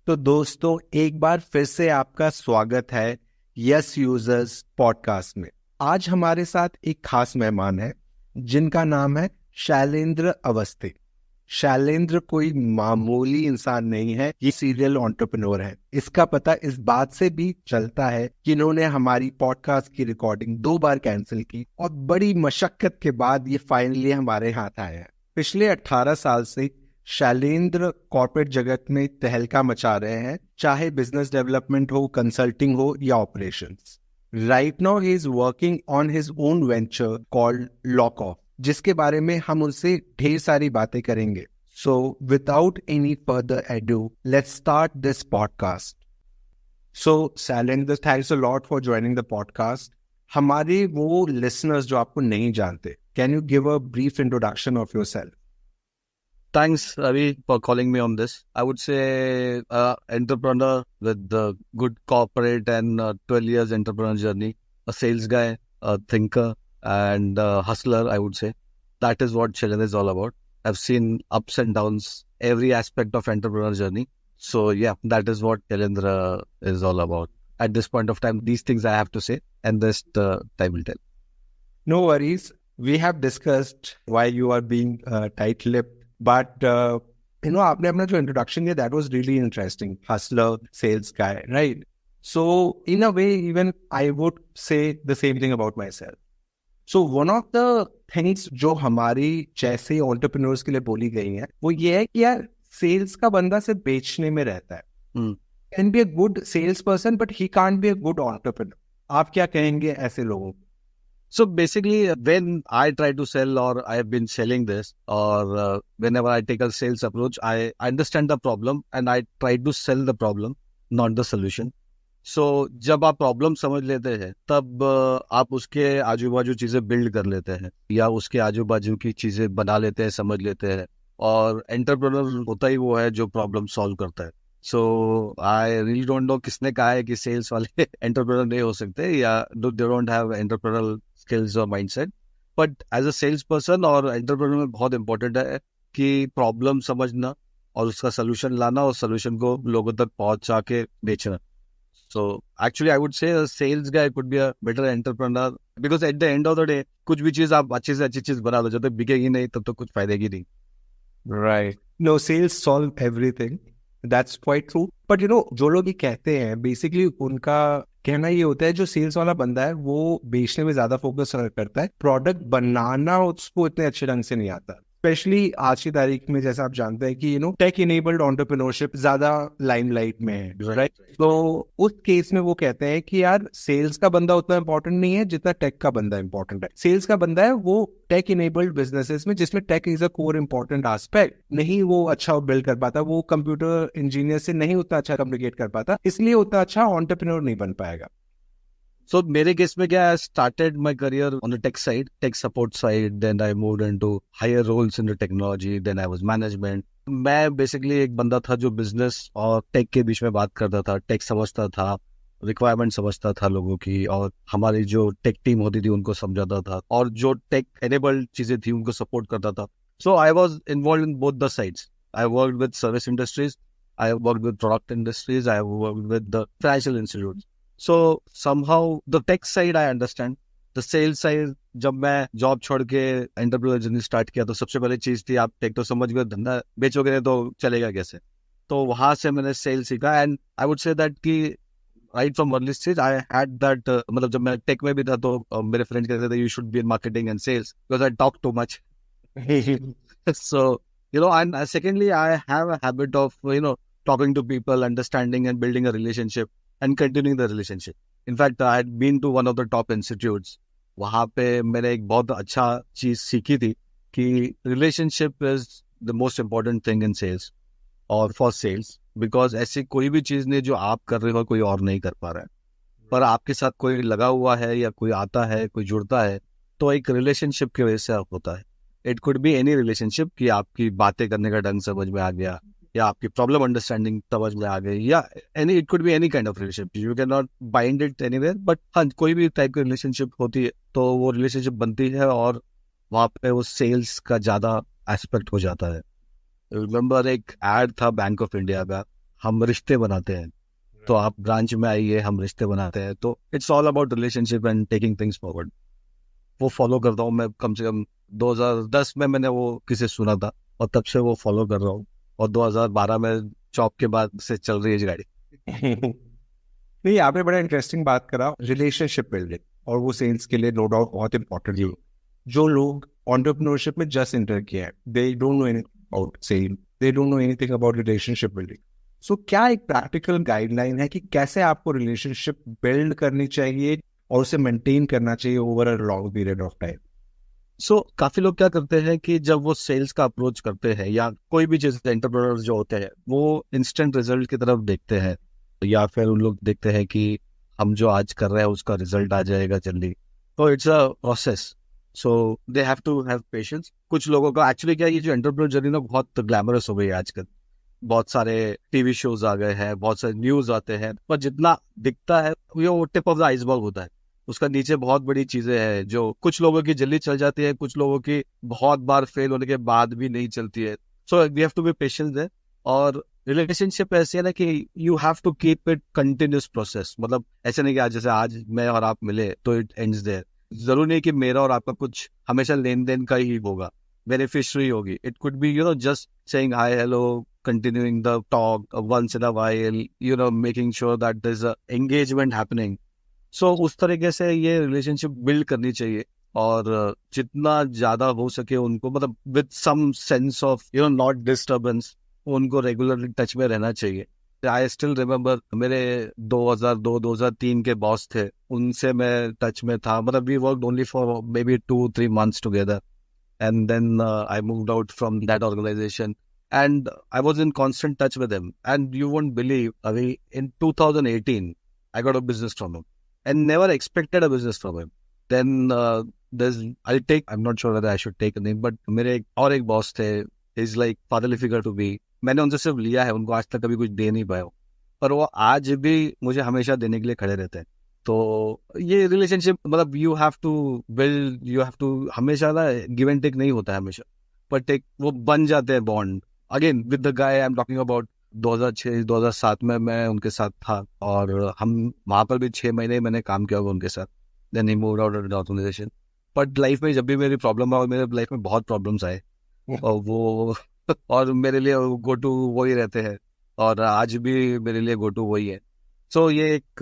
तो दोस्तों एक बार फिर से आपका स्वागत है यस यूजर्स पॉडकास्ट में। आज हमारे साथ एक खास मेहमान है जिनका नाम है शैलेंद्र अवस्थी। शैलेंद्र कोई मामूली इंसान नहीं है, ये सीरियल एंटरप्रेन्योर है। इसका पता इस बात से भी चलता है कि इन्होंने हमारी पॉडकास्ट की रिकॉर्डिंग 2 बार कैंसिल की और बड़ी मशक्कत के बाद ये फाइनली हमारे हाथ आया है। पिछले 18 साल से शैलेंद्र कॉर्पोरेट जगत में तहलका मचा रहे हैं, चाहे बिजनेस डेवलपमेंट हो, कंसल्टिंग हो या operations. Right now he is working on his own venture called Lockoff, जिसके बारे में हम उनसे ढेर सारी बातें करेंगे। So without any further ado, let's start this podcast. So Shailendra, thanks a lot for joining the podcast. हमारे वो लिसनर्स जो आपको नहीं जानते, can you give a brief introduction of yourself? Thanks, Ravi, for calling me on this. I would say entrepreneur with a good corporate and 12 years entrepreneur journey, a sales guy, a thinker, and a hustler, I would say. That is what Shailendra is all about. I've seen ups and downs, every aspect of entrepreneur journey. So yeah, that is what Shailendra is all about. At this point of time, these things I have to say, and this time will tell. No worries. We have discussed why you are being tight-lipped, but आपने अपना जो introduction दिया, that was really interesting. Hustler, sales guy, right? So in a way, even I would say the same thing about myself. So one of the things जो हमारी जैसे entrepreneurs के लिए बोली गई है, वो ये है कि यार सेल्स का बंदा सिर्फ बेचने में रहता है. Can be a good salesperson, but he can't be a good entrepreneur. आप क्या कहेंगे ऐसे लोगों को? So basically, when I try to sell, or I have been selling this, or whenever I take a sales approach, I understand the problem and I try to sell the problem, not the solution. So जब आप problem समझ लेते हैं, तब आप उसके आजू बाजू चीजें बिल्ड कर लेते हैं या उसके आजू बाजू की चीजें बना लेते हैं, समझ लेते हैं। और एंटरप्रेन्योर होता ही वो है जो प्रॉब्लम सॉल्व करता है। सो आई रियली डोंट नो किसने कहा है कि सेल्स वाले एंटरप्रेन्योर नहीं हो सकते या they don't have entrepreneurial skills और mindset. But as a sales person और एंटरप्रेन्योर में बहुत इंपॉर्टेंट है कि प्रॉब्लम समझना और उसका सोल्यूशन लाना और सोल्यूशन को लोगों तक पहुंचा के बेचना। So actually I would say a sales guy could be a better entrepreneur because at the end of the day कुछ भी चीज आप अच्छी से अच्छी चीज बना दो, जब तक बिकेगी नहीं तब तो कुछ फायदेगी नहीं। Right. No, sales solve everything. That's quite true. But जो लोग ये कहते हैं, बेसिकली उनका कहना ये होता है जो सेल्स वाला बंदा है वो बेचने में ज्यादा फोकस करता है, प्रोडक्ट बनाना उसको इतने अच्छे ढंग से नहीं आता। स्पेशली आज की तारीख में जैसा आप जानते हैं कि टेक इनेबल्ड एंटरप्रेन्योरशिप ज्यादा लाइमलाइट में है, राइट? तो उस केस में वो कहते हैं कि यार सेल्स का बंदा उतना इंपॉर्टेंट नहीं है जितना टेक का बंदा इंपॉर्टेंट है। सेल्स का बंदा है वो टेक इनेबल्ड बिजनेसेस में, जिसमें tech is a core important aspect, नहीं वो अच्छा बिल्ड कर पाता, वो कंप्यूटर इंजीनियर से नहीं उतना अच्छा कम्युनिकेट कर पाता, इसलिए उतना अच्छा एंटरप्रेन्योर नहीं बन पाएगा। So मेरे केस में क्या, I started my career on the tech side, tech support side, then I moved into higher roles in the technology, then I was management. मैं बेसिकली एक बंदा था जो बिजनेस और टेक के बीच में बात करता था, टेक समझता था, रिक्वायरमेंट समझता था लोगों की, और हमारी जो टेक टीम होती थी उनको समझाता था, और जो टेक एनेबल्ड चीजें थी उनको सपोर्ट करता था। So I was involve in both the sides. I worked with service industries, I worked with product industries, I worked with the financial institute. So somehow the tech side I understand, the sales side, जब मैं job छोड़ के entrepreneur journey start किया तो सबसे पहली चीज थी आप टेक तो समझ गए, धंधा बेचोगे नहीं तो चलेगा कैसे। तो वहां से मैंने सेल सीखा and I would say that कि right from early stage I had that, मतलब जब मैं टेक में भी था तो मेरे फ्रेंड कहते थे you should be in marketing and sales because I talk too much. So and secondly I have a habit of talking to people, understanding and building a relationship and continuing the relationship. In fact, I had been to one of the top institutes. वहाँ पे मैंने एक बहुत अच्छा चीज सीखी थी कि relationship is the most important thing in sales or for sales, because ऐसी कोई भी चीज नहीं जो आप कर रहे हो कोई और नहीं कर पा रहा है, पर आपके साथ कोई लगा हुआ है या कोई आता है, कोई जुड़ता है, तो एक रिलेशनशिप की वजह से होता है। It could be any relationship कि आपकी बातें करने का ढंग समझ में आ गया या आपकी प्रॉब्लम अंडरस्टैंडिंग समझ में आ गई, या any, it could be any kind of relationship, you can not bind it anywhere, but हाँ कोई भी टाइप की रिलेशनशिप होती है तो वो रिलेशनशिप बनती है और वहाँ पे वो सेल्स का ज्यादा एस्पेक्ट हो जाता है। रिमेम्बर एक एड था बैंक ऑफ इंडिया का, हम रिश्ते बनाते हैं, तो आप ब्रांच में आइए, हम रिश्ते बनाते हैं। तो it's all about relationship and taking things forward. वो फॉलो करता हूँ मैं, कम से कम 2010 में मैंने वो किसे सुना था और तब से वो फॉलो कर रहा हूँ, और 2012 में जॉब के बाद से चल रही है गाड़ी। नहीं, आपने बड़ा इंटरेस्टिंग बात करा रिलेशनशिप बिल्डिंग, और वो सेल्स के लिए नो डाउट बहुत इंपॉर्टेंट है। जो लोग एंटरप्रेन्योरशिप में जस्ट एंटर किया है, they don't know anything about sale, they don't know anything about relationship building. So क्या एक प्रैक्टिकल गाइडलाइन है कि कैसे आपको रिलेशनशिप बिल्ड करनी चाहिए और उसे मेंटेन करना चाहिए over a long period of time? So काफी लोग क्या करते हैं कि जब वो सेल्स का अप्रोच करते हैं या कोई भी चीज, एंटरप्रेन्योर जो होते हैं वो इंस्टेंट रिजल्ट की तरफ देखते हैं, या फिर उन लोग देखते हैं कि हम जो आज कर रहे हैं उसका रिजल्ट आ जाएगा जल्दी। तो it's a process, so they have to have patience. कुछ लोगों का एक्चुअली क्या है, ये जो एंटरप्रेन्योर जर्नी ना बहुत ग्लैमरस हो गई है आजकल। बहुत सारे टीवी शोज आ गए हैं, बहुत सारे न्यूज आते हैं, पर जितना दिखता है वो टिप ऑफ द आइसबर्ग होता है। उसका नीचे बहुत बड़ी चीजें हैं जो कुछ लोगों की जल्दी चल जाती है, कुछ लोगों की बहुत बार फेल होने के बाद भी नहीं चलती है। So we have to be patient there. और रिलेशनशिप ऐसे है ना कि you have to keep it continuous process. मतलब ऐसे नहीं कि आज जैसे आज मैं और आप मिले तो इट एंड्स देयर। जरूरी नहीं कि मेरा और आपका कुछ हमेशा लेन देन का ही होगा, बेनिफिशियरी होगी। It could be just saying hi hello, continuing the talk once in a while, making sure that there's a engagement happening. So उस तरीके से ये रिलेशनशिप बिल्ड करनी चाहिए, और जितना ज्यादा हो सके उनको, मतलब with some sense of not disturbance, उनको रेगुलरली टच में रहना चाहिए। आई स्टिल रिमेम्बर मेरे 2002-2003 के बॉस थे, उनसे मैं टच में था। मतलब we worked only for maybe 2-3 months together, and then I moved out from that organization, and I was in constant touch with him. And you won't believe, Avi, in 2018 I got a business from him, and never expected a business from him. Then I'm not sure whether I should take a name, but मेरे एक boss थे, he's like fatherly figure to me. मैंने उनसे सिर्फ लिया है, उनको आज तक कभी कुछ दे नहीं पाया हूँ, पर वो आज भी मुझे हमेशा देने के लिए खड़े रहते हैं। तो ये रिलेशनशिप, मतलब you have to build, you have to, हमेशा ना गिव एंड टेक नहीं होता है हमेशा, पर टेक वो बन जाते हैं bond. Again with the guy I am talking about, 2006-2007 में मैं उनके साथ था, और हम वहां पर भी 6 महीने मैंने काम किया होगा उनके साथ। Then he moved out of the organization. But life में जब भी मेरी प्रॉब्लम आई, और मेरे लाइफ में बहुत प्रॉब्लम्स आए, और वो और मेरे लिए गो टू वही रहते हैं, और आज भी मेरे लिए गो टू वही है। सो ये एक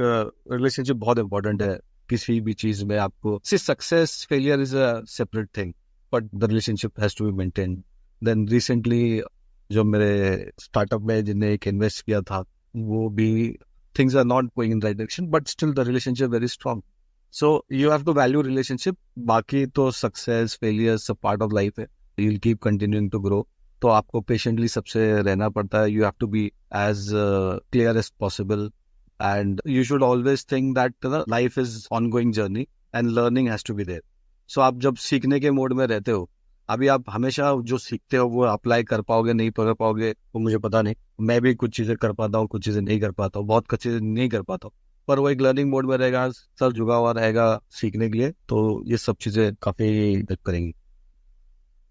रिलेशनशिप बहुत इंपॉर्टेंट है किसी भी चीज में। आपको success failure is a separate thing, but the relationship has to be maintained. Then recently जो मेरे स्टार्टअप में जिनने एक इन्वेस्ट किया था, वो भी things are not going in right direction, but still the relationship very strong. So you have to value relationship. बाकी तो सक्सेस फेलियर सब पार्ट ऑफ लाइफ है, you will keep continuing to grow. तो आपको पेशेंटली सबसे रहना पड़ता है। You have to be as clear as possible, and you should always think that the life is ongoing journey and learning has to be there. So आप जब सीखने के मोड में रहते हो, अभी आप हमेशा जो सीखते हो वो अप्लाई कर पाओगे नहीं कर पाओगे वो मुझे पता नहीं। मैं भी कुछ चीजें कर पाता हूँ, कुछ चीजें नहीं कर पाता हूँ, बहुत कुछ चीजें नहीं कर पाता हूँ, पर वो एक लर्निंग मोड में रहेगा, सर झुका हुआ रहेगा सीखने के लिए। तो ये सब चीजें काफी हेल्प करेंगी।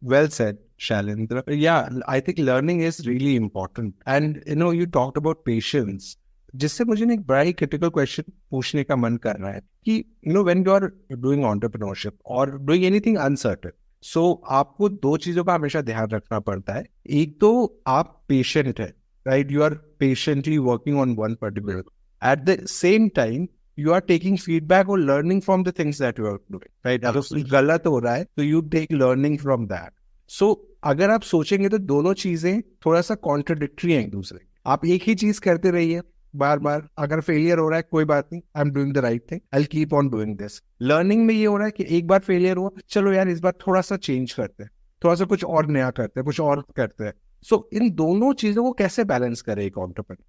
Well said, Shailendra. Yeah, I think learning is really important. And you talked about patience, जिससे मुझे एक बड़ा ही क्रिटिकल क्वेश्चन पूछने का मन कर रहा है कि when you are doing entrepreneurship और डूइंग एनीथिंग अनसर्टेन, सो आपको 2 चीजों का हमेशा ध्यान रखना पड़ता है। एक तो आप पेशेंट है, right? You are patiently working on one particular, at the same time you are taking feedback और learning from the things that you are doing, right? अगर कुछ गलत हो रहा है तो you take learning from that. So अगर आप सोचेंगे तो दोनों चीजें थोड़ा सा कॉन्ट्रडिक्टरी हैं एक दूसरे। आप एक ही चीज करते रहिए बार बार, अगर फेलियर हो रहा है कोई बात नहीं, I am doing the right thing, I will keep on doing this. Learning में ये हो रहा है कि एक बार फेलियर हुआ, चलो यार इस बार थोड़ा सा चेंज करते हैं, थोड़ा सा कुछ और नया करते हैं, कुछ और करते हैं। सो इन दोनों चीजों को कैसे बैलेंस करे एक एंटरप्रेन्योर?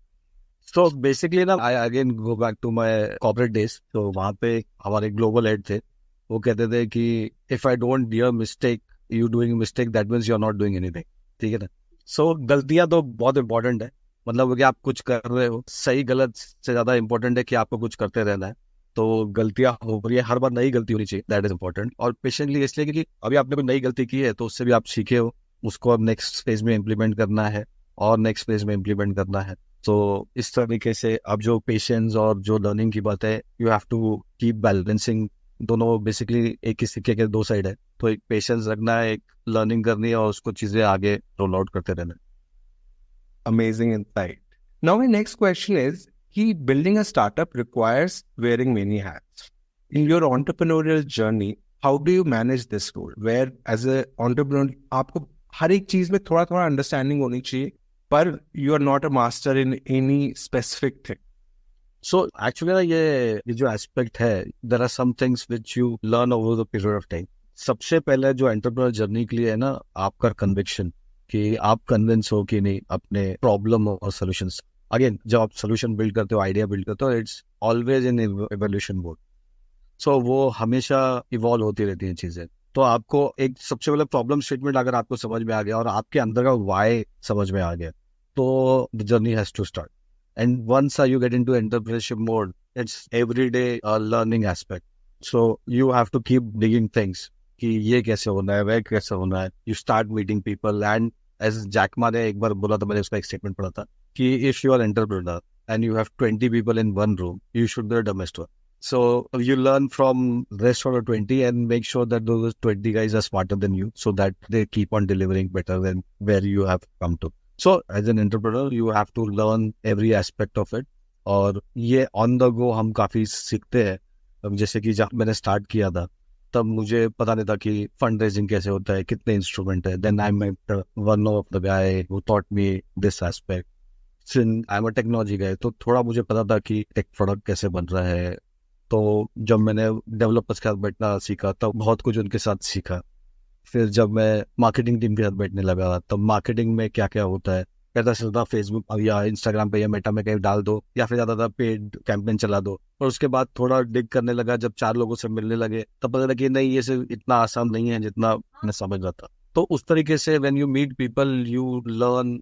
So basically ना, I again go back to my corporate days. तो वहाँ पे हमारे ग्लोबल हेड थे, वो कहते थे कि if I don't hear mistake, you doing mistake, that means you're not doing anything. ठीक है ना? So गलतियाँ तो बहुत इंपॉर्टेंट है। मतलब कि आप कुछ कर रहे हो, सही गलत से ज्यादा इंपॉर्टेंट है कि आपको कुछ करते रहना है। तो गलतियां हो रही है, हर बार नई गलती होनी चाहिए, दैट इज इंपॉर्टेंट। और पेशेंटली इसलिए क्योंकि अभी आपने कोई नई गलती की है तो उससे भी आप सीखे हो, उसको अब नेक्स्ट फेज में इम्प्लीमेंट करना है और नेक्स्ट फेज में इम्प्लीमेंट करना है। तो इस तरीके से अब जो पेशेंस और जो लर्निंग की बात है, you have to keep balancing. दोनों बेसिकली एक ही सिक्के के दो साइड है, तो एक पेशेंस रखना है, एक लर्निंग करनी है और उसको चीजें आगे रोल आउट करते रहना है। Amazing insight. Now, my next question is building a startup requires wearing many hats. In your entrepreneurial journey, how do you manage this role? Where as an entrepreneur, आपको हर एक चीज में थोड़ा थोड़ा अंडरस्टैंडिंग होनी चाहिए, पर you are not a master in any specific thing. So actually ना ये जो एस्पेक्ट है, there are some things which you learn over the period of time. सबसे पहले जो एंटरप्रेन्योर जर्नी के लिए है ना, आपका कन्विक्शन, कि आप कन्विंस हो कि नहीं अपने प्रॉब्लम और सॉल्यूशंस। अगेन जब आप सॉल्यूशन बिल्ड करते हो, आइडिया बिल्ड करते हो, it's always in evolution mode. So वो हमेशा इवॉल्व होती रहती हैं चीजें। तो आपको एक सबसे पहले प्रॉब्लम स्टेटमेंट अगर आपको समझ में आ गया और आपके अंदर का वाई समझ में आ गया, तो the journey has to start. And once you get into entrepreneurship mode, it's everyday learning aspect. So you have to keep digging things. कि ये कैसे होना है, वह कैसे होना है। You start meeting people and as Jack Ma ने एक बार बोला था, मैंने उसका एक स्टेटमेंट पढ़ा था कि if you are entrepreneur and you have 20 people in one room, you should be a domestic one. So you learn from rest of the 20 and make sure that those 20 guys are smarter than you, so that they keep on delivering better than where you have come to. So as an entrepreneur, you have to learn every aspect of it. और ये on the go हम काफी सीखते हैं। अब जैसे कि जब मैंने स्टार्ट किया था, तब मुझे पता नहीं था कि फंड रेजिंग कैसे होता है, कितने इंस्ट्रूमेंट है। Then I met one of the guy who taught me this aspect. Since I am a technology guy, तो थोड़ा मुझे पता था कि टेक प्रोडक्ट कैसे बन रहा है। तो जब मैंने डेवलपर्स के साथ बैठना सीखा, तब बहुत कुछ उनके साथ सीखा। फिर जब मैं मार्केटिंग टीम के साथ बैठने लगा, तब मार्केटिंग में क्या क्या होता है पता चलता। फेसबुक या इंस्टाग्राम पे या मेटा में कहीं डाल दो, या फिर ज्यादा पेड कैंपेन चला दो। और उसके बाद थोड़ा डिग करने लगा, जब 4 लोगों से मिलने लगे, तब पता लगा कि नहीं, ये सिर्फ इतना आसान नहीं है जितना मैं समझ रहा था। तो उस तरीके से when you meet people you learn.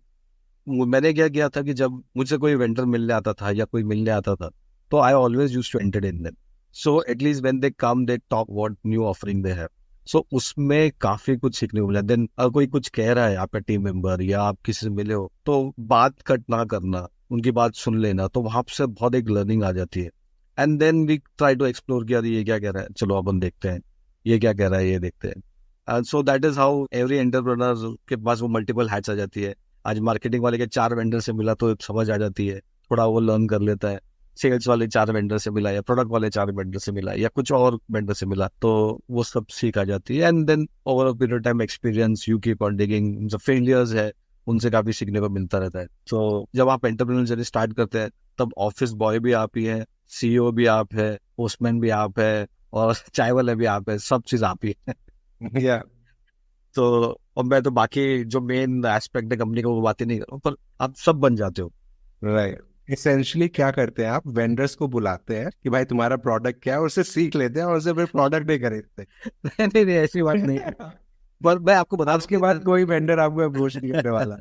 मैंने क्या किया था कि जब मुझसे कोई वेंडर मिलने आता था या कोई मिलने आता था, तो I always used to entertain them. So at least when they come they talk what new offering they have. So उसमें काफी कुछ सीखने को मिला। देन अगर कोई कुछ कह रहा है, आपका टीम मेंबर या आप किसी से मिले हो, तो बात कट ना करना, उनकी बात सुन लेना, तो वहां से बहुत एक लर्निंग आ जाती है। And then we try to explore किया, ये क्या कह रहा है, चलो अपन देखते हैं, ये क्या कह रहा है, ये देखते हैं। And so that is how every entrepreneur के पास वो मल्टीपल हैट्स आ जाती है। आज मार्केटिंग वाले के 4 वेंडर से मिला तो समझ आ जाती है, थोड़ा वो लर्न कर लेता है। सेल्स वाले 4 वेंडर से मिला, या प्रोडक्ट वाले 4 वेंडर से मिला, या कुछ और वेंडर से मिला, तो वो सब सीख आ जाती है। And then over a period time experience, you keep on digging. जो फेलियर्स है उनसे काफी सीखने को मिलता रहता है। तो जब आप एंटरप्रेन्योर जर्नी स्टार्ट करते हैं, तब ऑफिस बॉय भी आप ही है, सीईओ भी आप है, पोस्टमैन भी आप है, और चाय वाले भी आप है, सब चीज आप ही है। Yeah. तो और मैं तो बाकी जो मेन एस्पेक्ट है कंपनी का वो बातें नहीं कर रहा हूँ, पर आप सब बन जाते हो। Right. Essentially क्या करते हैं आप, वेंडर्स को बुलाते हैं कि भाई तुम्हारा प्रोडक्ट क्या है, और उससे सीख लेते हैं और उससे फिर प्रोडक्ट नहीं खरीदते। नहीं नहीं, ऐसी बात नहीं है। पर मैं आपको बता, उसके बाद कोई वेंडर आपको अप्रोच नहीं करने वाला।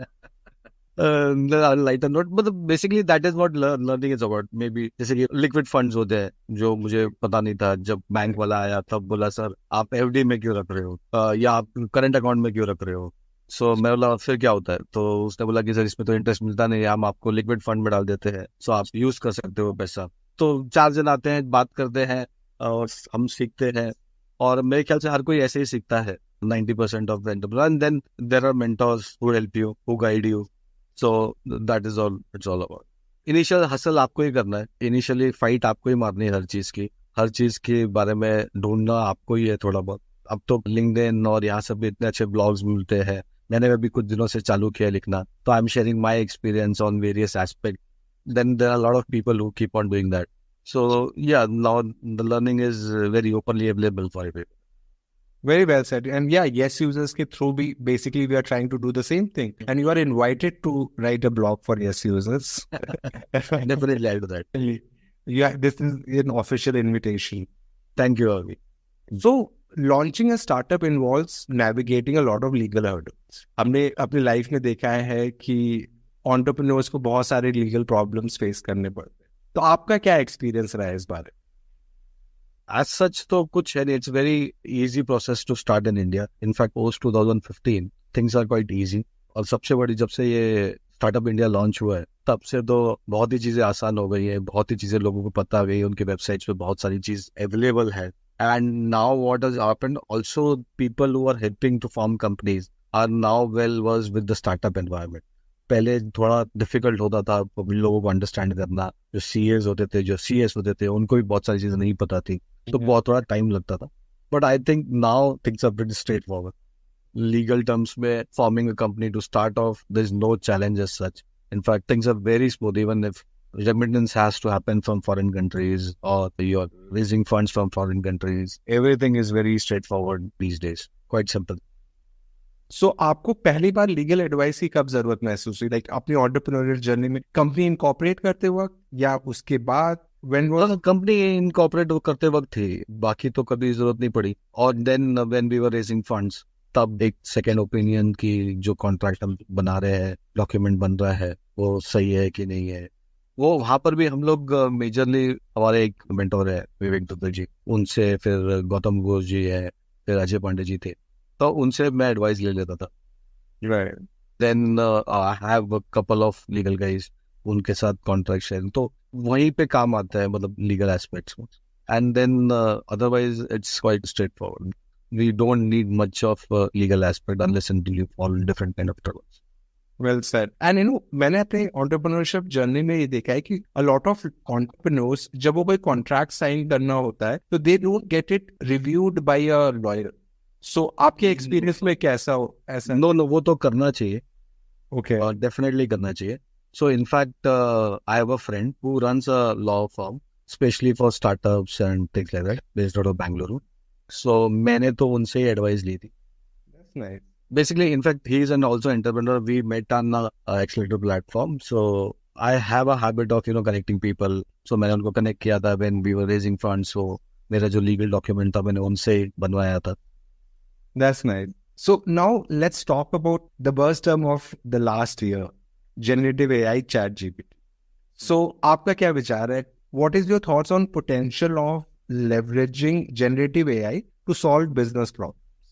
लाइटर नोट, मतलब basically that is what learning is about. May be जैसे कि लिक्विड फंड्स होते हैं, जो मुझे पता नहीं था। जब बैंक वाला आया तब बोला, सर आप एफडी में क्यों रख रहे हो, या आप करंट अकाउंट में क्यों रख रहे हो। सो मैं बोला फिर क्या होता है, तो उसने बोला कि सर इसमें तो इंटरेस्ट मिलता नहीं है, हम आपको लिक्विड फंड में डाल देते हैं, सो आप यूज कर सकते हो पैसा। तो 4 जन आते हैं, बात करते हैं और हम सीखते हैं। और मेरे ख्याल से हर कोई ऐसे ही सीखता है 90% of the entrepreneur. And then there are mentors who help you, who guide you. So that is all it's all about. Initial hustle आपको ही करना है, इनिशियली फाइट आपको ही मारनी है, हर चीज के बारे में ढूंढना आपको ही है थोड़ा बहुत। अब तो लिंक्डइन और यहाँ सब भी इतने अच्छे ब्लॉग्स मिलते हैं। मैंने अभी कुछ दिनों से चालू किया लिखना, तो I am sharing my experience on various aspect. Then there are lot of people who keep on doing that. So या now the learning is very openly available for everyone. Very well said. And yeah, yes users के through भी basically we are trying to do the same thing. And you are invited to write a blog for yes users. Definitely I'll do that. Yeah, this is an official invitation. Thank you, Avi. So launching a startup involves navigating a lot of legal hurdles. हमने अपनी life में देखा है कि entrepreneurs को बहुत सारे legal problems face करने पड़ते हैं। तो आपका क्या एक्सपीरियंस रहा है इस बारे में? As such तो कुछ है नहीं, it's very easy process to start in India. In fact, post 2015 things are quite easy. और सबसे बड़ी, जब से ये स्टार्टअप इंडिया लॉन्च हुआ है तब से तो बहुत ही चीजें आसान हो गई है, बहुत ही चीजें लोगों को पता हो गई है, उनके वेबसाइट्स पे बहुत सारी चीज अवेलेबल है. And now what has happened also, people who are helping to form companies are now well versed with the startup environment. पहले थोड़ा डिफिकल्ट होता था लोगों को अंडरस्टैंड करना. जो सीएस होते थे, जो सीएस होते थे, उनको भी बहुत सारी चीजें नहीं पता थी, तो बहुत थोड़ा टाइम लगता था. But I think now things are pretty straightforward. Legal terms में forming a company to start off, there's no challenge as such. In fact, things are very smooth. Even if remittance has to happen from foreign countries or you're raising funds from foreign countries, everything is very straightforward these days. Quite simple. सो आपको पहली बार legal advice की कब जरूरत महसूस हुई, like अपनी entrepreneurial journey में company incorporate करते वक्त या उसके बाद? कंपनी इनकॉर्पोरेट करते वक्त थी, बाकी तो कभी जरूरत नहीं पड़ी. और then when we were raising funds, तब एक सेकेंड ओपिनियन की जो कॉन्ट्रैक्ट हम बना रहे हैं, डॉक्यूमेंट बन रहा है, वो सही है कि नहीं है. वो वहां पर भी हम लोग मेजरली, हमारे एक मेंटोर है विवेक दुबे जी, उनसे, फिर गौतम घोष जी है, फिर अजय पांडे जी थे, तो उनसे मैं एडवाइस ले लेता था. Right. Then I have a couple of legal guys, उनके साथ कॉन्ट्रैक्ट शेयरिंग, तो वहीं पे काम आता है, मतलब लीगल एस्पेक्ट्स में. And then otherwise it's quite straightforward. We don't need much of a legal aspect unless until you fall in different kind of troubles. Well said. And you know, मैंने अपने entrepreneurship journey में ये देखा है कि a lot of entrepreneurs, जब वो कोई contract sign करना होता है, तो they don't get it reviewed by a lawyer. So आपके experience में कैसा हो ऐसा? No, वो तो करना चाहिए. Okay. Definitely करना चाहिए. So in fact, I have a friend who runs a law firm, especially for startups and things like that, based out of Bangalore. So मैंने तो उनसे ही एडवाइस ली थी. That's nice. Basically, in fact, he is an also entrepreneur. We met on a accelerator platform. So I have a habit of connecting people. So मैंने उनको connect किया था when we were raising funds. So मेरा जो legal document था, मैंने उनसे बनवाया था. That's nice. So now let's talk about the buzz term of the last year, generative AI, ChatGPT. So आपका क्या विचार है? What is your thoughts on potential of leveraging generative AI to solve business problems?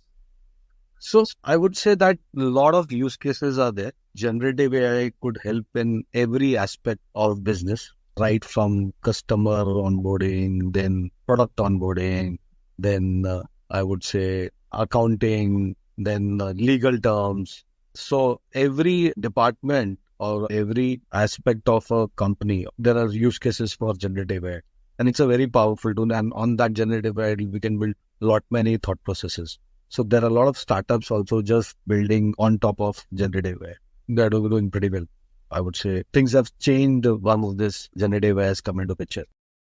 So I would say that a lot of use cases are there. Generative AI could help in every aspect of business, right from customer onboarding, then product onboarding, then I would say accounting, then legal terms. So every department or every aspect of a company, there are use cases for generative AI. And it's a very powerful tool. And on that generative AI, we can build a lot many thought processes. So there are a lot of startups also just building on top of generative AI. They're doing pretty well, I would say. Things have changed. One of this generative AI has come into picture.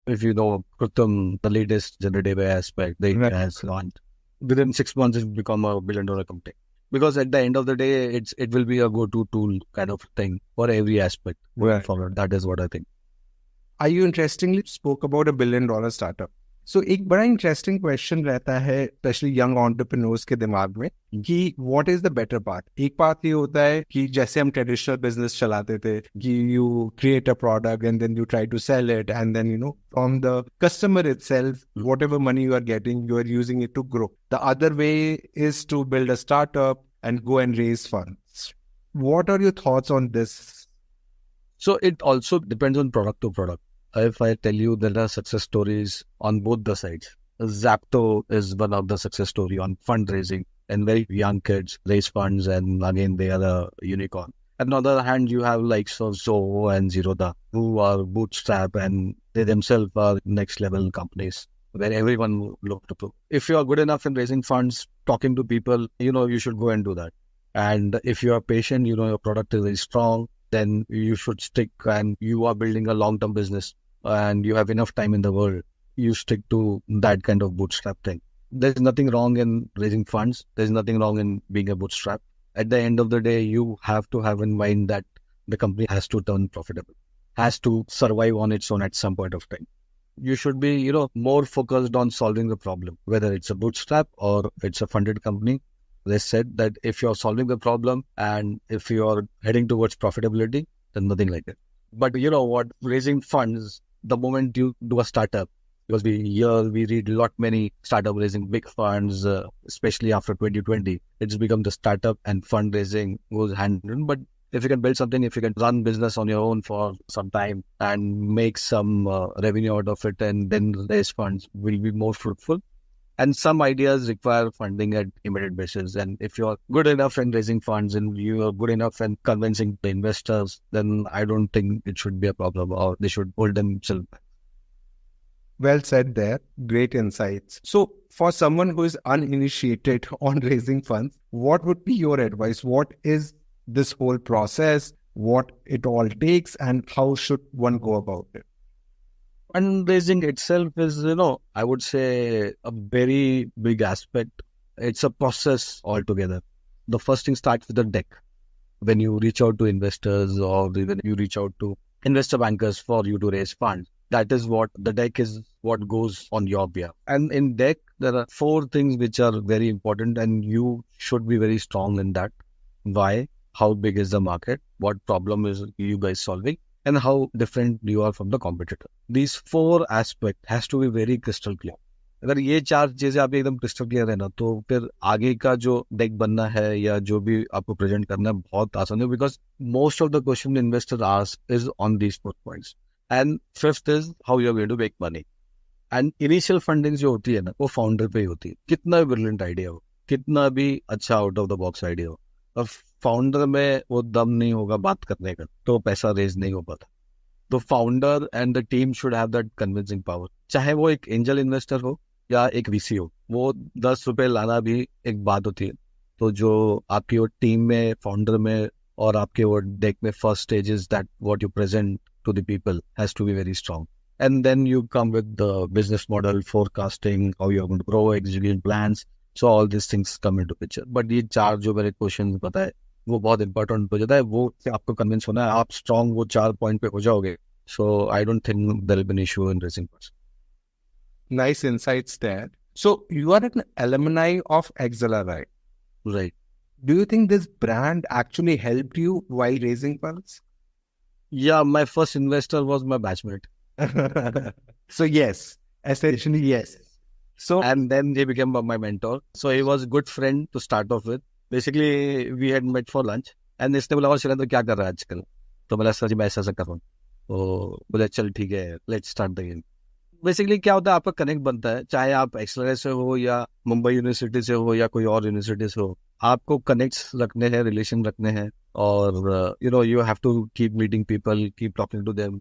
If you know Krutam, the latest generative AI aspect, they has launched. Within 6 months, it's become a $1 billion company. Because at the end of the day, it will be a go-to tool kind of thing for every aspect. Right. Forward. That is what I think. You interestingly spoke about $1 billion startup. So एक बड़ा interesting question रहता है specially young entrepreneurs के दिमाग में कि what is the better path. एक path ये होता है कि जैसे हम ट्रेडिशनल बिजनेस चलाते थे कि you create a product and then you try to sell it and then from the customer itself whatever money you are getting you are using it to grow. The other way is to build a startup and go and raise funds. What are your thoughts on this? So it also depends on product to product. If I tell you there are success stories on both the sides. Zapto is one of the success story on fundraising, and very young kids raise funds and again they are a unicorn. On the other hand, you have likes of Zoho and Zerodha who are bootstrap and they themselves are next level companies where everyone look to. If you are good enough in raising funds, talking to people, you should go and do that. And if you are patient, your product is very strong, then you should stick and you are building a long-term business and you have enough time in the world, you stick to that kind of bootstrap thing. There's nothing wrong in raising funds. There's nothing wrong in being a bootstrap. At the end of the day, you have to have in mind that the company has to turn profitable, has to survive on its own at some point of time. You should be, more focused on solving the problem, whether it's a bootstrap or it's a funded company. They said that if you're solving the problem and if you're heading towards profitability, then nothing like that. But you know what, raising funds, the moment you do a startup, because we read a lot many startup raising big funds, especially after 2020, it's become the startup and fundraising goes hand in hand. But if you can build something, if you can run business on your own for some time and make some revenue out of it and then raise funds, will be more fruitful. And some ideas require funding at immediate basis. And if you're good enough in raising funds and you are good enough in convincing the investors, then I don't think it should be a problem or they should hold themselves back. Well said there. Great insights. So for someone who is uninitiated on raising funds, what would be your advice? What is this whole process? What it all takes and how should one go about it? Fundraising itself is, I would say a very big aspect. It's a process altogether. The first thing starts with the deck. When you reach out to investors or when you reach out to investor bankers for you to raise funds, that is what the deck is, what goes on your behalf. And in deck, there are 4 things which are very important and you should be very strong in that. Why? How big is the market? What problem is you guys solving? And how different you are from the competitor. These 4 aspects has to be very crystal clear. अगर ये 4 चीजें आपकी एकदम crystal clear है ना, तो फिर आगे का जो deck बनना है या जो भी आपको present करना है बहुत आसान है, because most of the question investor asks is on these 4 points. And 5th is how you are going to make money. And initial funding जो होती है ना, वो founder पे ही होती है. कितना भी brilliant idea हो, कितना भी अच्छा out of the box idea हो, अब फाउंडर में वो दम नहीं होगा बात करने का, तो पैसा रेज नहीं हो पाता. तो founder and the team should have that convincing power. चाहे वो एक एंजल इन्वेस्टर हो या एक वीसी हो, वो 10 रुपए लाना भी एक बात होती है. तो जो आपकी वो टीम में, फाउंडर में और आपके वो डेक में first stage is that what you present to the people has to be very strong. And then you come with the business model, forecasting, how you are going to grow, execute plans. So all these things come into picture. But ये 4 जो मेरे question पता है वो बहुत important हो जाता है. वो आपको कन्विंस होना है, आप स्ट्रॉन्ग वो 4 पॉइंट पे हो जाओगे. So I don't think there will be an issue in raising funds. Nice insights there. So you are an alumni of Excella, right? Right. Do you think this brand actually helped you while raising funds? Yeah, my first investor was my batchmate. So yes, essentially yes. So and then he became my mentor. So he was a good friend to start off with. Basically, we had met for lunch. And इसने बोला, शैलेंद्र क्या कर रहा है आजकल? तो बोला sir जी मैं ऐसा कर रहा हूँ. तो बोला चल ठीक है, let's start the game. Basically क्या होता है, आपका कनेक्ट बनता है, चाहे आप एक्सेलर से हो या मुंबई यूनिवर्सिटी से हो या कोई और यूनिवर्सिटी से हो, आपको कनेक्ट्स रखने हैं, रिलेशन रखने हैं. और you have to keep meeting people, keep talking to them.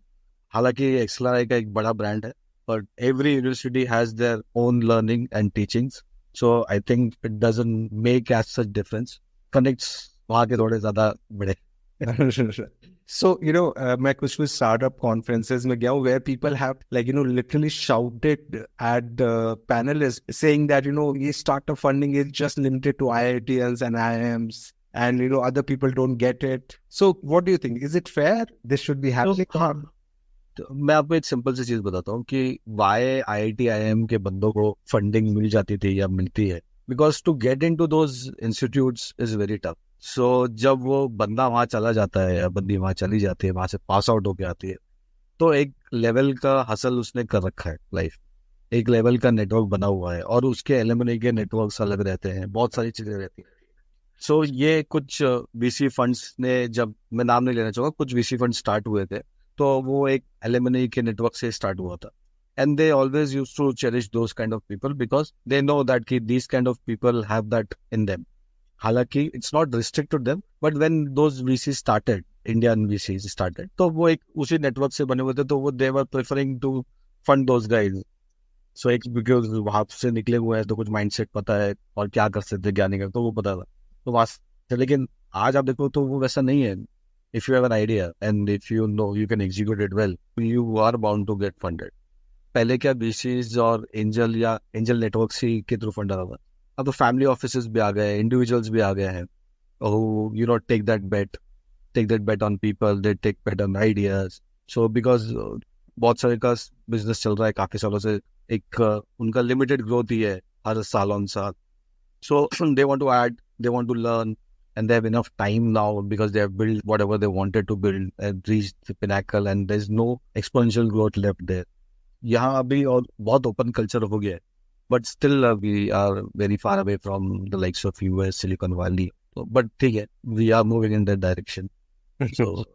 हालांकि एक्सेलर का एक बड़ा ब्रांड है, but every university has their own learning and teachings. So I think it doesn't make as such difference. Connects वहाँ के थोड़े ज़्यादा बड़े. So, मैं कुछ startup conferences में गया हूँ where people have literally shouted at the panelists saying that, ये startup funding is just limited to IITs and IIMs and, other people don't get it. So what do you think? Is it fair? This should be happening? तो मैं आपको एक simple सी चीज बताता हूँ कि Y IIT IIM के बंदों को फंडिंग मिल जाती थी या मिलती है. Because to get into those institutes is very tough. So जब वो बंदा वहाँ चला जाता है या बंदी वहाँ चली जाती है, वहां से पास आउट होके आती है, तो एक लेवल का हसल उसने कर रखा है लाइफ, एक लेवल का नेटवर्क बना हुआ है और उसके एलुमनी के नेटवर्क्स अलग रहते हैं, बहुत सारी चीजें रहती हैं. सो ये कुछ VC फंड्स ने, जब मैं नाम नहीं लेना चाहूँगा, कुछ VC फंड स्टार्ट हुए थे, तो वो एक एलुमनी के नेटवर्क से स्टार्ट हुआ था. And they always used to cherish those kind of people because they know that कि these kind of people have that in them. हालांकि it's not restricted them, but when those VC started, Indian VC started, तो वो एक उसी network से बने हुए थे, तो वो they were preferring to fund those guys. So एक बिकॉज वहां से निकले हुए हैं तो कुछ माइंडसेट पता है और क्या कर सकते ज्ञानी का, तो वो पता था, तो वहां से. लेकिन आज आप देखो तो वो वैसा नहीं है. If you have an idea and if you know you can execute it well, you are bound to get funded. पहले क्या VCs और एंजल या एंजल नेटवर्क के थ्रू फंड आता था. अब तो फैमिली ऑफिसेस भी आ गए, इंडिविजुअल्स भी आ गए हैं. Oh, take that bet on people, they take bet on ideas. So because बहुत सारे का बिजनेस चल रहा है काफी सालों से, एक उनका लिमिटेड ग्रोथ ही है हर साल ऑन साल. So they want to add, they want to learn. And they have enough time now because they have built whatever they wanted to build and reached the pinnacle and there's no exponential growth left there. यहाँ अभी और बहुत open culture हो गया है, but still we are very far away from the likes of US, Silicon Valley. So, but ठीक है, we are moving in that direction. So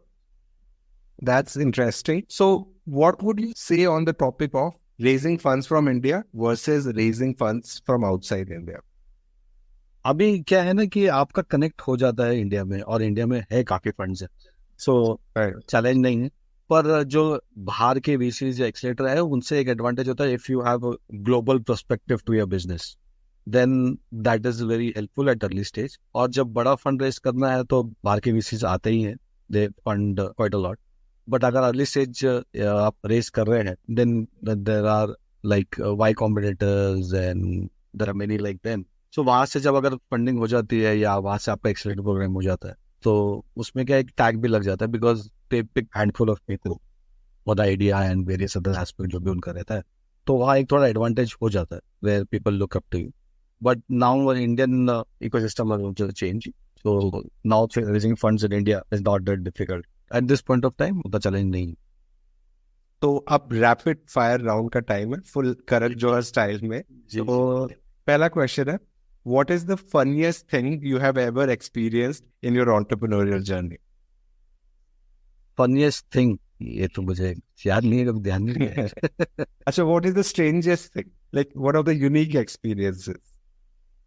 That's interesting. So, what would you say on the topic of raising funds from India versus raising funds from outside India? अभी क्या है ना कि आपका connect हो जाता है इंडिया में, और इंडिया में है काफी फंड्स है, सो चैलेंज नहीं है। पर जो बाहर के वीसीज या एक्सेलेटर है, उनसे एक एडवांटेज होता है, if you have global perspective to your business, then that is very helpful at early stage. और जब बड़ा फंड रेज करना है तो बाहर के वीसीज आते ही हैं, they fund quite a lot. But अगर अर्ली स्टेज आप रेस कर रहे हैं, then there are like Y Combinators and there are many like them. So वहां से जब अगर फंडिंग हो जाती है या वहां से आपका एक्सेलरेटर प्रोग्राम हो जाता है, तो उसमें क्या एक टैग भी लग जाता है, because they pick handful of people for the idea and various other aspect जो भी उनका रहता है। तो वहाँ एक थोड़ा एडवांटेज हो जाता है, where people look up to you. But now Indian ecosystem has changed, so now raising funds in India is not that difficult at this point of time, उतना चैलेंज नहीं। तो अब रैपिड फायर राउंड का time है, full Karan Johar style में। तो पहला question है, what is the funniest thing you have ever experienced in your entrepreneurial journey? Funniest thing, ये तो मुझे याद नहीं है, कभी ध्यान नहीं है। अच्छा, what is the strangest thing, like what are the unique experiences?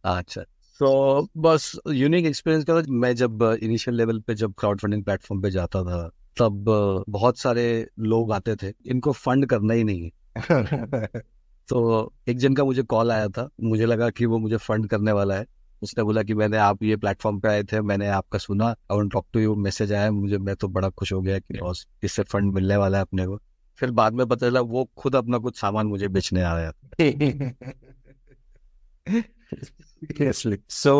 अच्छा, तो बस यूनिक एक्सपीरियंस का, मैं जब इनिशियल लेवल पे जब क्राउड फंडिंग प्लेटफॉर्म पे जाता था, तब बहुत सारे लोग आते थे, इनको फंड करना ही नहीं है। तो एक जन का मुझे कॉल आया था, मुझे लगा कि वो मुझे फंड करने वाला है। उसने बोला कि मैंने आप ये प्लेटफॉर्म पे आए थे, मैंने आपका सुना, I want talk to you, message आया मुझे, मैं तो बड़ा खुश हो गया कि बॉस इससे फंड मिलने वाला है अपने को। फिर बाद में पता चला वो खुद अपना कुछ सामान मुझे बेचने आ रहा था। Seriously. So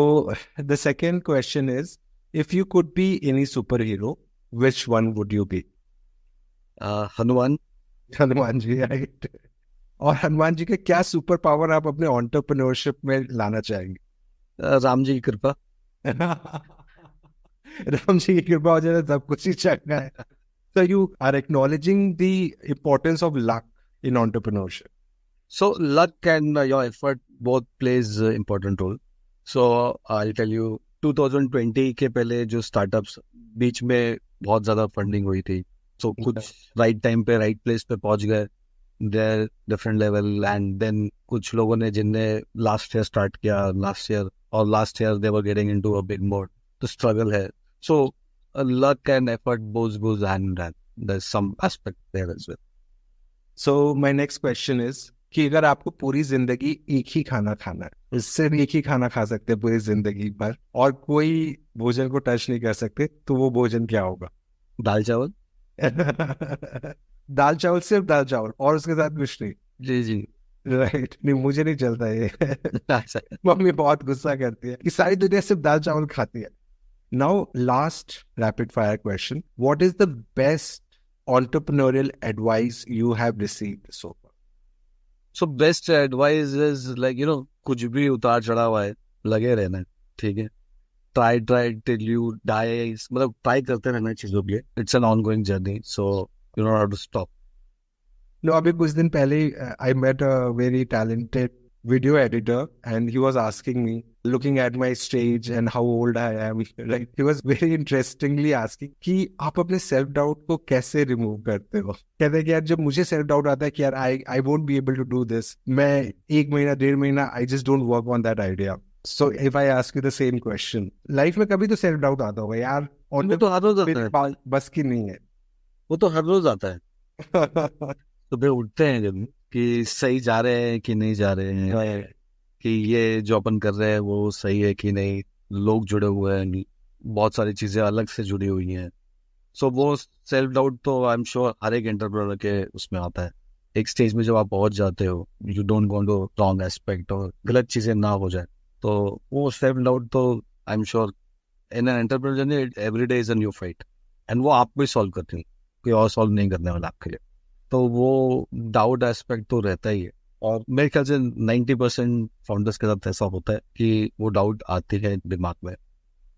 the second question is, if you could be any superhero, which one would you be? Hanuman. Hanuman ji, right. और हनुमान जी के क्या सुपर पावर आप अपने एंटरप्रेन्योरशिप में लाना चाहेंगे? राम जी की कृपा। राम जी की कृपा हो जाए सब कुछ ही चंगा है। So you are acknowledging the importance of luck in entrepreneurship. So luck and your effort both plays important role. So I'll tell you, 2020 के पहले जो स्टार्टअप्स, बीच में बहुत ज्यादा फंडिंग हुई थी, so कुछ राइट टाइम पे राइट प्लेस पे पहुंच गए, there different level. And then कुछ लोगों ने जिनने लास्ट ईयर स्टार्ट किया, last year they were getting into a big mode, तो स्ट्रगल है। So luck and effort both goes hand in hand. There's some aspect there as well. So my next question is कि अगर आपको पूरी जिंदगी एक ही खाना खाना है, सिर्फ एक ही खाना खा सकते हैं पूरी जिंदगी भर, और कोई भोजन को टच नहीं कर सकते, तो वो भोजन क्या होगा? दाल चावल। दाल चावल, सिर्फ दाल चावल और उसके साथ कुछ नहीं? जी जी, राइट। नहीं, मुझे नहीं चलता ये। मम्मी बहुत गुस्सा करती है कि सारी दुनिया सिर्फ दाल चावल खाती है। Now, last rapid fire question. What is the best entrepreneurial advice you have received so far? So best advice is like, कुछ भी उतार चढ़ा हुआ है, लगे रहना है, ठीक है। Try till you die, मतलब ट्राई करते रहना चीजों के लिए। It's an ongoing journey, so you don't have to stop. No, अभी कुछ दिन पहले I met a very talented video editor and he was asking me, looking at my stage and how old I am, right? He was very interestingly asking कि आप अपने self doubt को कैसे remove करते हो। कहते हैं कि यार, जब मुझे सेल्फ डाउट आता है कि यार I won't be able to do this, मैं 1 महीना 1.5 महीना I just don't work on that idea. So if I ask you the same question, life में कभी तो सेल्फ डाउट आता होगा यार, वो तो हर रोज आता है, बस की नहीं है। वो तो हर रोज आता है। सुबह उठते हैं जब कि सही जा रहे हैं कि नहीं जा रहे हैं, कि ये जो अपन कर रहे हैं वो सही है कि नहीं, लोग जुड़े हुए हैं, बहुत सारी चीजें अलग से जुड़ी हुई हैं। सो वो सेल्फ डाउट तो आई एम श्योर हर एक एंटरप्रेन्योर के उसमें आता है। एक स्टेज में जब आप पहुंच जाते हो, you don't want to wrong aspect और गलत चीजें ना हो जाए, तो वो सेल्फ डाउट तो I am sure in an entrepreneur journey every day is a new fight, and वो आपको ही सॉल्व करती है, कोई और सॉल्व नहीं करने वाला आपके लिए। तो वो डाउट एस्पेक्ट तो रहता ही है, और मेरे ख्याल से 90% फाउंडर्स के साथ ऐसा होता है कि वो डाउट आती है दिमाग में।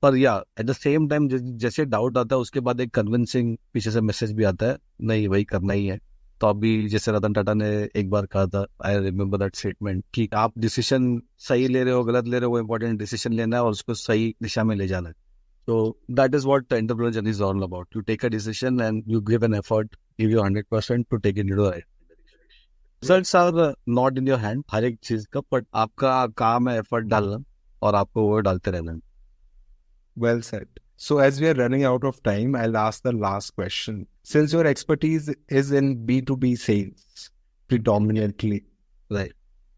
पर या एट द सेम टाइम जैसे डाउट आता है, उसके बाद एक कन्विंसिंग पीछे से मैसेज भी आता है, नहीं वही करना ही है। तो अभी जैसे रतन टाटा ने एक बार कहा था, आई रिमेम्बर दैट स्टेटमेंट, कि आप डिसीजन सही ले रहे हो गलत ले रहे हो, वो इंपॉर्टेंट डिसीजन लेना है और उसको सही दिशा में ले जाना है। So that is what the entrepreneur journey is all about. You take a decision and you give an effort, give your 100% to take it into the right direction. Results are not in your hand, हर एक चीज का, but आपका काम है effort डालना और आपको वो डालते रहना. Well said. So as we are running out of time, I'll ask the last question. Since your expertise is in B2B sales predominantly, Right.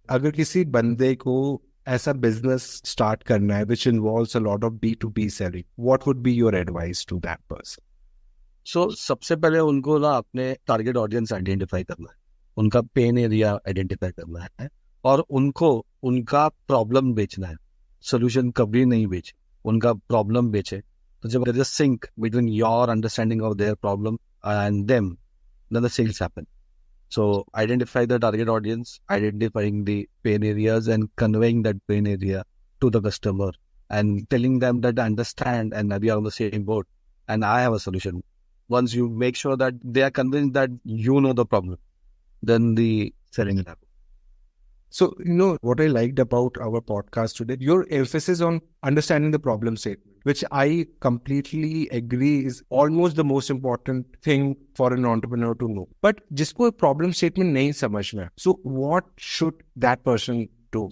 अगर किसी बंदे को ऐसा business start करना है which involves a lot of B2B selling, what would be your advice to that person? So सबसे पहले उनको ना अपने टारगेट ऑडियंस आइडेंटिफाई करना है, उनका पेन एरिया आइडेंटिफाई करना है और उनको उनका प्रॉब्लम बेचना है. सोल्यूशन कभी नहीं बेचे, उनका प्रॉब्लम बेचे. तो जब there is a sync between your understanding of their problem and them, then the sales happen. So identify the target audience, identifying the pain areas and conveying that pain area to the customer and telling them that I understand and we are on the same boat and I have a solution. Once you make sure that they are convinced that you know the problem, then the selling will happen. So, what I liked about our podcast today, your emphasis on understanding the problem statement, which I completely agree is almost the most important thing for an entrepreneur to know. But जिसको problem statement नहीं समझ में, so what should that person do?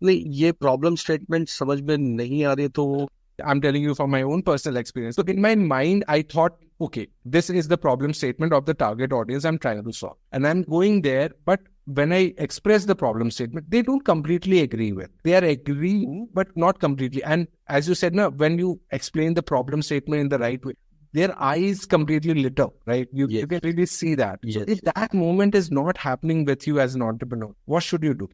नहीं, ये problem statement समझ में नहीं आ रही तो I'm telling you from my own personal experience. So in my mind, I thought, okay, this is the problem statement of the target audience I'm trying to solve. And I'm going there, but when I express the problem statement, they don't completely agree with. They are agreeing, but not completely. And as you said, when you explain the problem statement in the right way, their eyes completely lit up, right? You can really see that. Yes. So if that moment is not happening with you as an entrepreneur, what should you do?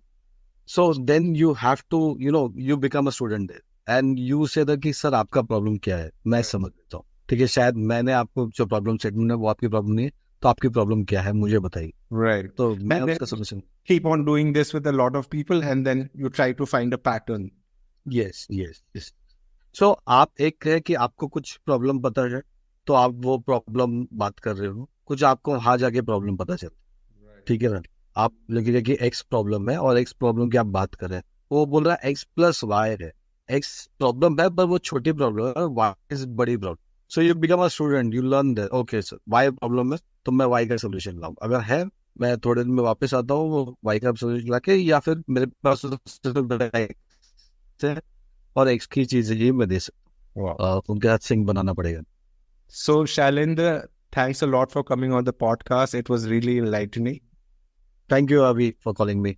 So then you have to, you become a student there. And you say that कि sir आपका problem क्या है, मैं समझ लेता हूँ. ठीक है, शायद मैंने आपको जो प्रॉब्लम स्टेटमेंट है वो आपकी प्रॉब्लम नहीं है, तो आपकी प्रॉब्लम क्या है मुझे बताइए. Right. तो मैं And उसका solution. Keep on doing this with a lot of people and then you try to find a pattern. Yes. So आप एक है कि आपको कुछ प्रॉब्लम पता है तो आप वो प्रॉब्लम बात कर रहे हो, कुछ आपको वहां जाके प्रॉब्लम पता चलता. ठीक है ना, आप लगेगा कि एक्स प्रॉब्लम है और एक्स प्रॉब्लम की आप बात कर रहे हैं, वो बोल रहा है एक्स प्लस वाई है. एक्स प्रॉब्लम है पर वो छोटी प्रॉब्लम है, वाई इज बड़ी problem. So you become a student, you learn that okay sir y problem है तो मैं वाई का सोल्यूशन लाऊं. अगर है मैं थोड़े दिन में वापस आता हूँ वो वाई का सोल्यूशन लाके, या फिर मेरे पास और एक्स की चीज ये मैं दे सकता हूँ. उनके साथ सिंक बनाना पड़ेगा. So Shailendra, thanks a lot for coming on the podcast. It was really enlightening. Thank you अभी फॉर कॉलिंग मी.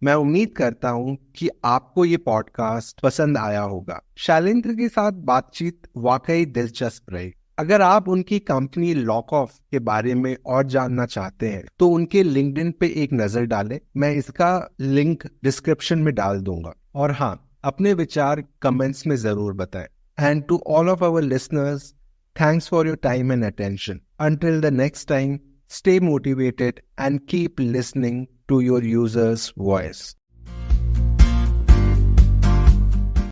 मैं उम्मीद करता हूं कि आपको ये पॉडकास्ट पसंद आया होगा. शैलेंद्र के साथ बातचीत वाकई दिलचस्प रही. अगर आप उनकी कंपनी लॉकऑफ के बारे में और जानना चाहते हैं तो उनके लिंक्डइन पे एक नजर डालें. मैं इसका लिंक डिस्क्रिप्शन में डाल दूंगा. और हाँ, अपने विचार कमेंट्स में जरूर बताएं. And to all of our listeners, thanks for your time and attention. Until the next time, stay motivated and keep listening to your user's voice.